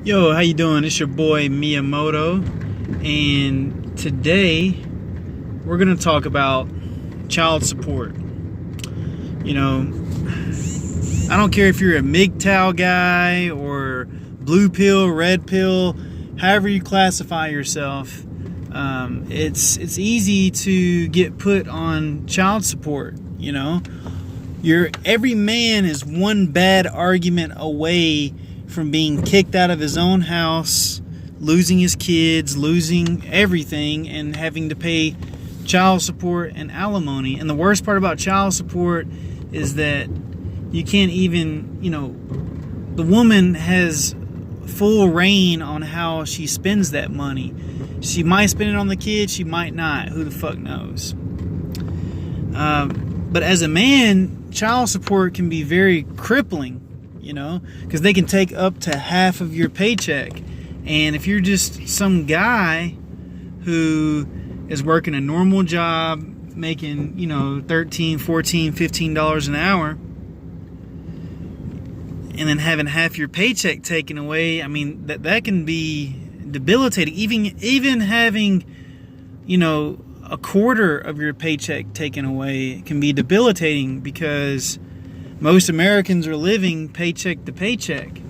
Yo, how you doing? It's your boy Miyamoto, and today we're gonna talk about child support. You know, I don't care if you're a MGTOW guy or blue pill, red pill, however you classify yourself. It's easy to get put on child support. Every man is one bad argument away from being kicked out of his own house, losing his kids, losing everything, and having to pay child support and alimony. And the worst part about child support is that you can't even, the woman has full reign on how she spends that money. She might spend it on the kids, she might not. Who the fuck knows? But as a man, child support can be very crippling, because they can take up to half of your paycheck. And if you're just some guy who is working a normal job, making, $13, $14, $15 an hour, and then having half your paycheck taken away, I mean, that can be debilitating. Even having, a quarter of your paycheck taken away can be debilitating, because most Americans are living paycheck to paycheck.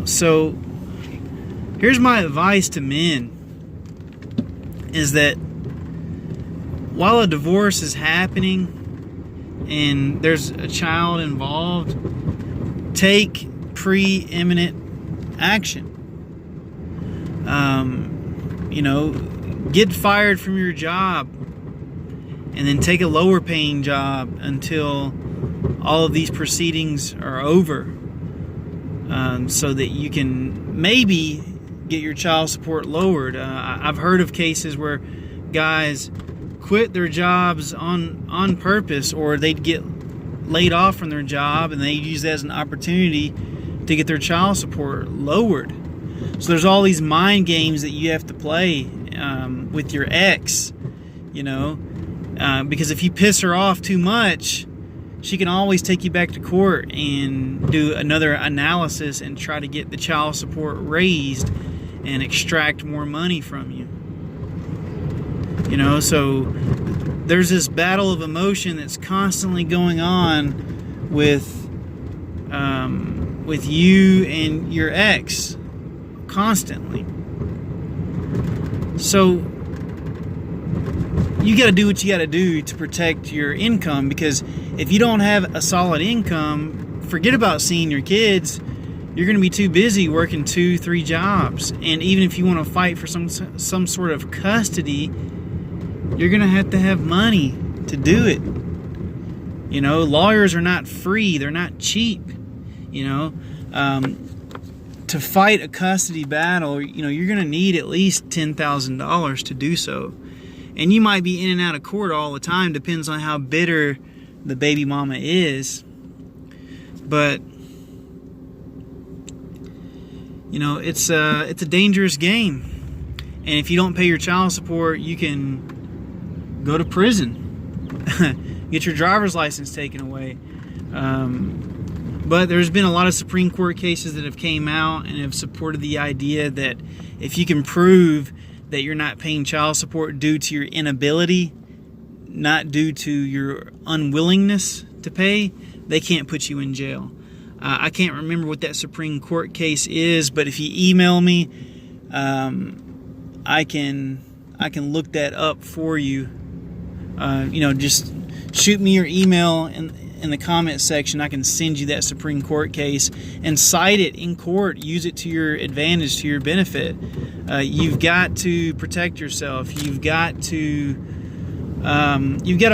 So here's my advice to men, is that while a divorce is happening and there's a child involved, take preeminent action. Get fired from your job and then take a lower paying job until all of these proceedings are over, so that you can maybe get your child support lowered. I've heard of cases where guys quit their jobs on purpose, or they'd get laid off from their job and they use that as an opportunity to get their child support lowered. So there's all these mind games that you have to play with your ex, because if you piss her off too much, she can always take you back to court and do another analysis and try to get the child support raised and extract more money from you. So there's this battle of emotion that's constantly going on with you and your ex, constantly. So you got to do what you got to do to protect your income, because if you don't have a solid income, forget about seeing your kids. You're going to be too busy working 2-3 jobs. And even if you want to fight for some sort of custody, you're going to have money to do it. Lawyers are not free. They're not cheap. To fight a custody battle, you're going to need at least $10,000 to do so. And you might be in and out of court all the time, depends on how bitter the baby mama is. But it's a dangerous game. And if you don't pay your child support, you can go to prison. Get your driver's license taken away. But there's been a lot of Supreme Court cases that have came out and have supported the idea that if you can prove that you're not paying child support due to your inability, not due to your unwillingness to pay, they can't put you in jail. I can't remember what that Supreme Court case is, but if you email me, I can look that up for you. Just shoot me your email in the comment section. I can send you that Supreme Court case and cite it in court. Use it to your advantage, to your benefit. You've got to protect yourself. You've got to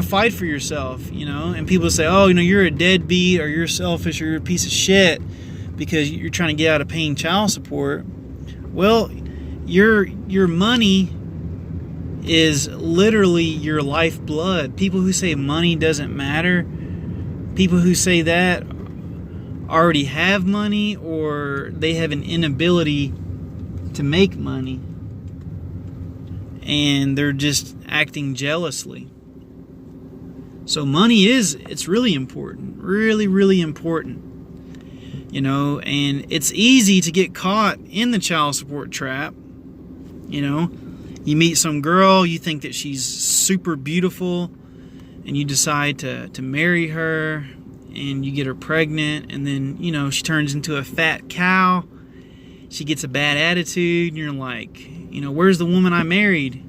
fight for yourself. And people say, "Oh, you're a deadbeat, or you're selfish, or you're a piece of shit because you're trying to get out of paying child support." Well, your money is literally your lifeblood. People who say money doesn't matter, people who say that already have money, or they have an inability to make money, and they're just acting jealously. So money it's really important, really, really important. and it's easy to get caught in the child support trap. You meet some girl, you think that she's super beautiful, and you decide to marry her, and you get her pregnant, and then, she turns into a fat cow. She gets a bad attitude, and you're like, where's the woman I married?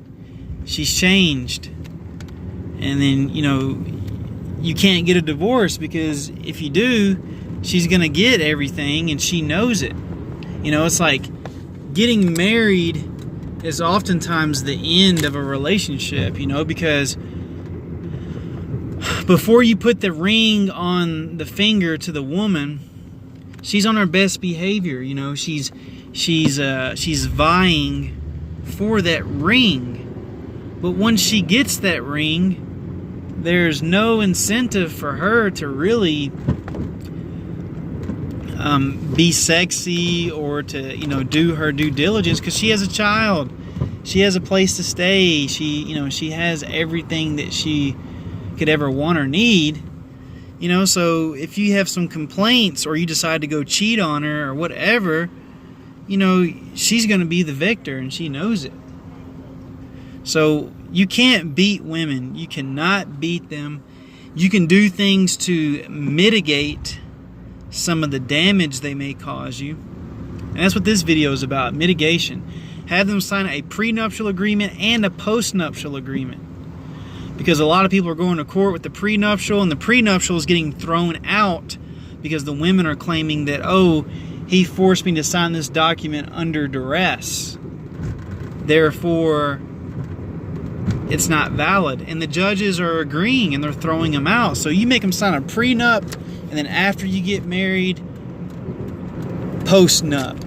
She's changed. And then, you can't get a divorce, because if you do, she's going to get everything, and she knows it. It's like getting married is oftentimes the end of a relationship, because before you put the ring on the finger to the woman, she's on her best behavior. She's vying for that ring. But once she gets that ring, there's no incentive for her to really be sexy or to do her due diligence, because she has a child, she has a place to stay, she has everything that she could ever want or need. So if you have some complaints, or you decide to go cheat on her or whatever, she's going to be the victor, and she knows it. So you can't beat women. You cannot beat them. You can do things to mitigate some of the damage they may cause you. And that's what this video is about, mitigation. Have them sign a prenuptial agreement and a postnuptial agreement. Because a lot of people are going to court with the prenuptial, and the prenuptial is getting thrown out because the women are claiming that, oh, he forced me to sign this document under duress, therefore it's not valid. And the judges are agreeing, and they're throwing them out. So you make them sign a prenup, and then after you get married, post-nup,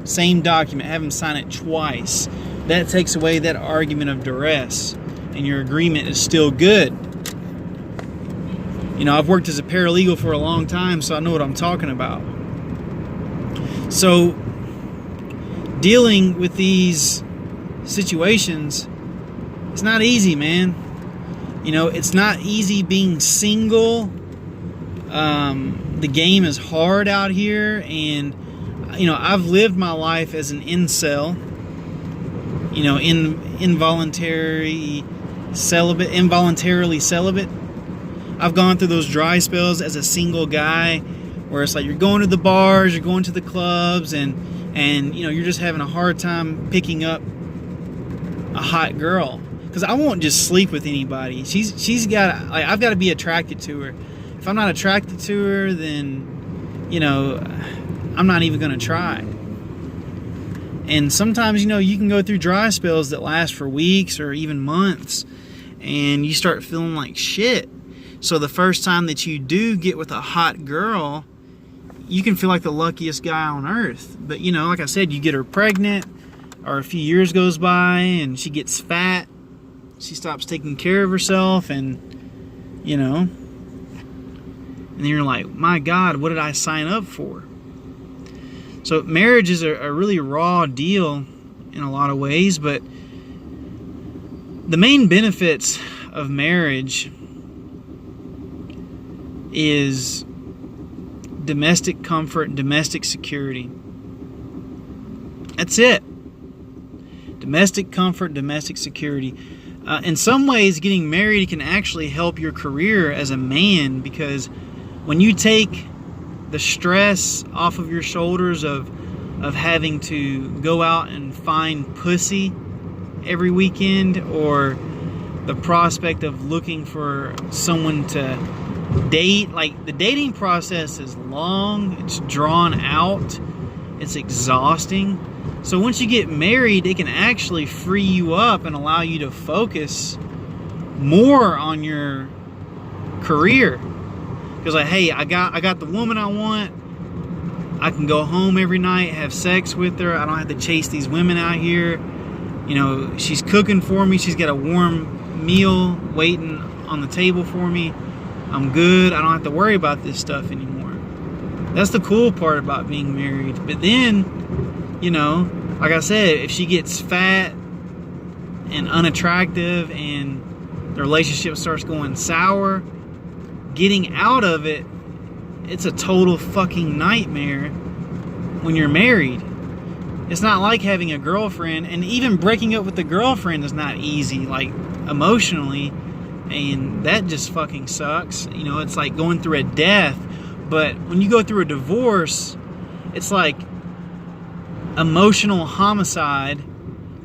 same document, have them sign it twice. That takes away that argument of duress, and your agreement is still good. I've worked as a paralegal for a long time, so I know what I'm talking about. So dealing with these situations, it's not easy, man. It's not easy being single. The game is hard out here, and I've lived my life as an incel, involuntarily celibate. I've gone through those dry spells as a single guy, where it's like you're going to the bars, you're going to the clubs, and you're just having a hard time picking up a hot girl, because I won't just sleep with anybody. She's got, I've got to be attracted to her. If I'm not attracted to her, then I'm not even going to try. And sometimes you can go through dry spells that last for weeks or even months, and you start feeling like shit. So the first time that you do get with a hot girl, you can feel like the luckiest guy on earth. But like I said, you get her pregnant, or a few years goes by and she gets fat, she stops taking care of herself, and and then you're like, my God, what did I sign up for? So marriage is a really raw deal in a lot of ways, but the main benefits of marriage is domestic comfort and domestic security. That's it. Domestic comfort, domestic security. In some ways, getting married can actually help your career as a man, because when you take the stress off of your shoulders of having to go out and find pussy every weekend, or the prospect of looking for someone to date, like the dating process is long, it's drawn out, it's exhausting. So once you get married, it can actually free you up and allow you to focus more on your career. Because hey, I got the woman I want. I can go home every night, have sex with her. I don't have to chase these women out here. She's cooking for me. She's got a warm meal waiting on the table for me. I'm good. I don't have to worry about this stuff anymore. That's the cool part about being married. But then, like I said, if she gets fat and unattractive and the relationship starts going sour, getting out of it it's a total fucking nightmare when you're married. It's not like having a girlfriend, and even breaking up with a girlfriend is not easy, like emotionally, and that just fucking sucks. You know, it's like going through a death. But when you go through a divorce, it's like emotional homicide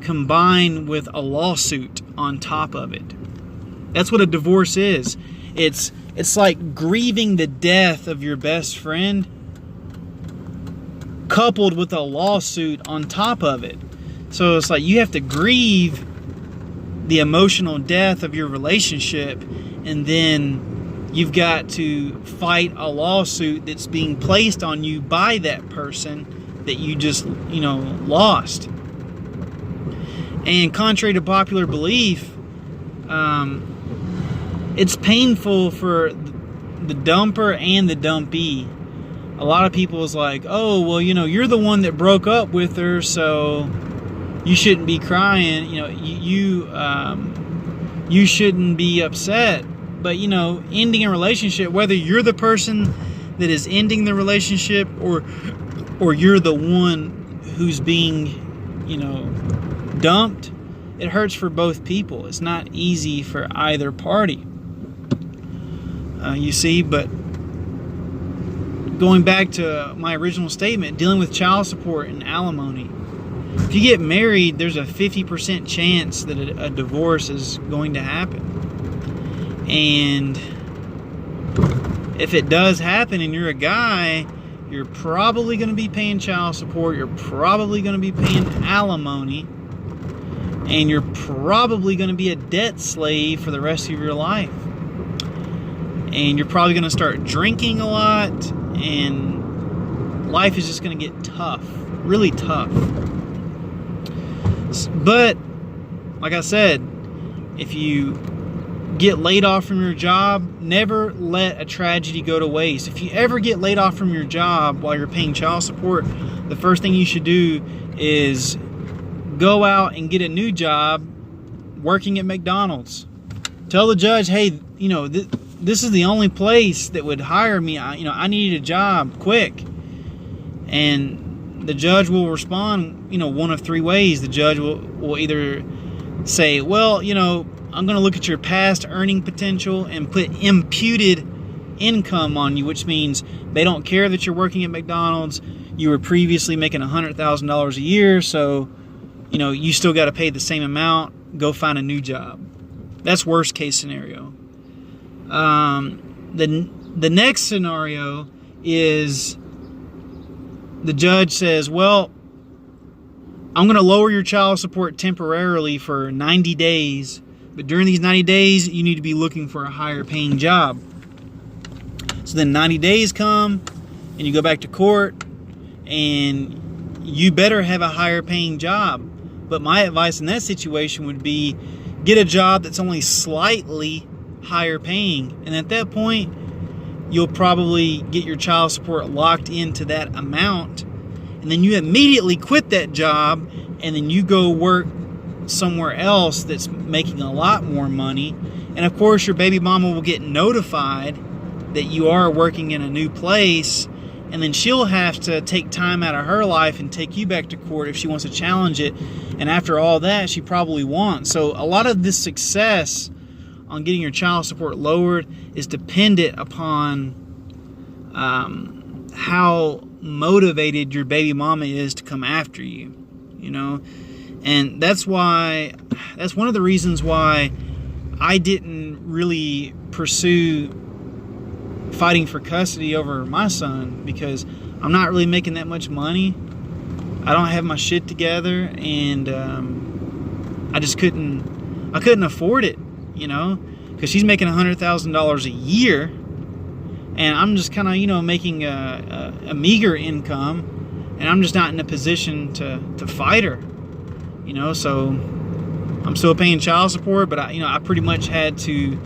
combined with a lawsuit on top of it. That's what a divorce is. It's like grieving the death of your best friend coupled with a lawsuit on top of it. So it's like you have to grieve the emotional death of your relationship, and then you've got to fight a lawsuit that's being placed on you by that person that you just, lost. And contrary to popular belief, it's painful for the dumper and the dumpee. A lot of people is like, oh, well, you're the one that broke up with her, so you shouldn't be crying. You shouldn't be upset. But, ending a relationship, whether you're the person that is ending the relationship or you're the one who's being, dumped, it hurts for both people. It's not easy for either party. You see, but going back to my original statement, dealing with child support and alimony. If you get married, there's a 50% chance that a divorce is going to happen. And if it does happen and you're a guy, you're probably going to be paying child support, you're probably going to be paying alimony, and you're probably going to be a debt slave for the rest of your life. And you're probably going to start drinking a lot, and life is just going to get tough, really tough. But, like I said, if you get laid off from your job, never let a tragedy go to waste. If you ever get laid off from your job while you're paying child support, the first thing you should do is go out and get a new job working at McDonald's. Tell the judge, hey, this is the only place that would hire me. I need a job quick. And the judge will respond, one of three ways. The judge will either say, well, I'm going to look at your past earning potential and put imputed income on you, which means they don't care that you're working at McDonald's. You were previously making $100,000 a year, so, you still got to pay the same amount. Go find a new job. That's worst case scenario. The next scenario is the judge says, well, I'm going to lower your child support temporarily for 90 days, but during these 90 days, you need to be looking for a higher paying job. So then 90 days come, and you go back to court, and you better have a higher paying job. But my advice in that situation would be get a job that's only slightly higher paying, and at that point you'll probably get your child support locked into that amount, and then you immediately quit that job, and then you go work somewhere else that's making a lot more money. And of course your baby mama will get notified that you are working in a new place, and then she'll have to take time out of her life and take you back to court if she wants to challenge it. And after all that, she probably won't. So a lot of this success on getting your child support lowered is dependent upon how motivated your baby mama is to come after you, and that's one of the reasons why I didn't really pursue fighting for custody over my son, because I'm not really making that much money. I don't have my shit together, and I couldn't afford it, because she's making $100,000 a year, and I'm just kind of, making a meager income, and I'm just not in a position to fight her, so I'm still paying child support, but I pretty much had to,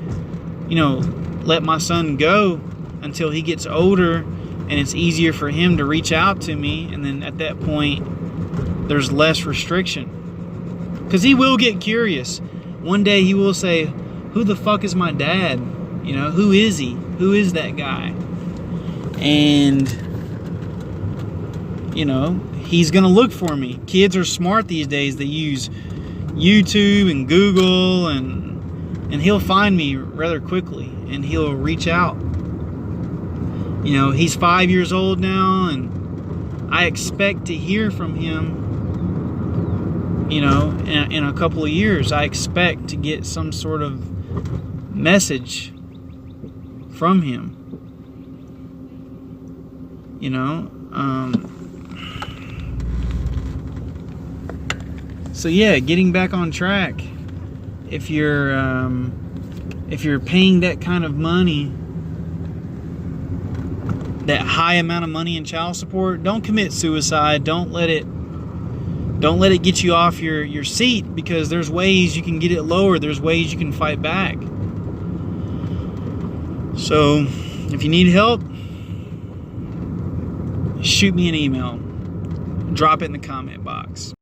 let my son go until he gets older, and it's easier for him to reach out to me, and then at that point, there's less restriction. Because he will get curious. One day he will say, who the fuck is my dad? Who is he? Who is that guy? And, you know, he's gonna look for me. Kids are smart these days. They use YouTube and Google, and he'll find me rather quickly, and he'll reach out. You know, he's 5 years old now, and I expect to hear from him, you know, in a couple of years. I expect to get some sort of message from him, you know. So yeah, getting back on track. If you're paying that kind of money, that high amount of money in child support, don't commit suicide. Don't let it get you off your seat, because there's ways you can get it lower. There's ways you can fight back. So if you need help, shoot me an email. Drop it in the comment box.